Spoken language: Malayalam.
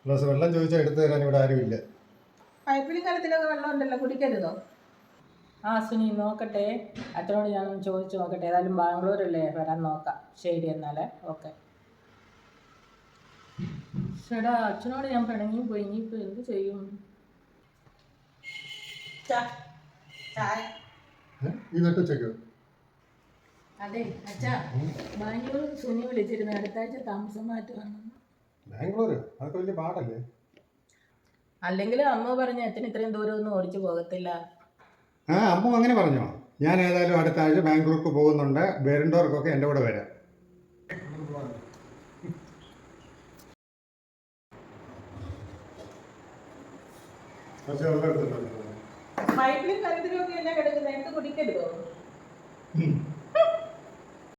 ഗ്ലാസ് വെള്ളം ചോദിച്ചാൽ എടുത്തു തരാൻ ഇവിടെ ആരുമില്ല. പൈപ്പിലും കലത്തിലൊക്കെ വെള്ളം ഉണ്ടല്ലോ, കുടിക്കരുതോ? ആ സുനി നോക്കട്ടെ, അച്ഛനോട് ഞാനൊന്ന് ചോദിച്ചു നോക്കട്ടെ. ഏതായാലും ബാംഗ്ലൂരല്ലേ, വരാൻ നോക്കാം. ശരി എന്നാലേ, ഓക്കെ. ചേട്ടാ അച്ഛനോട് ഞാൻ പിണങ്ങി പോയി, ഇനിയിപ്പോൾ എന്ത് ചെയ്യും? ചായ. ഈ നട്ടുച്ചയ്ക്കോ? അതെ അച്ഛാ, ബാംഗ്ലൂർ സുനി വിളിച്ചിരുന്നു, അടുത്ത ആഴ്ച താമസം മാറ്റുവാണെന്ന്. ബാംഗ്ലൂർ അതൊക്കെ വലിയ പാടല്ലേ? അല്ലെങ്കിലും അമ്മ പറഞ്ഞ അച്ഛൻ ഇത്രയും ദൂരം ഒന്നും ഓടിച്ചു പോകത്തില്ല. അമ്മ അങ്ങനെ പറഞ്ഞോ? ഞാൻ ഏതായാലും അടുത്ത ആഴ്ച ബാംഗ്ലൂർക്ക് പോകുന്നുണ്ട്. വരേണ്ടവർക്കൊക്കെ എൻ്റെ കൂടെ വരാം. പൈപ്പിലും കലത്തിലും ഒക്കെ എല്ലാം കിടക്കുന്നത്, എടുത്ത് കുടിക്കരുതോ?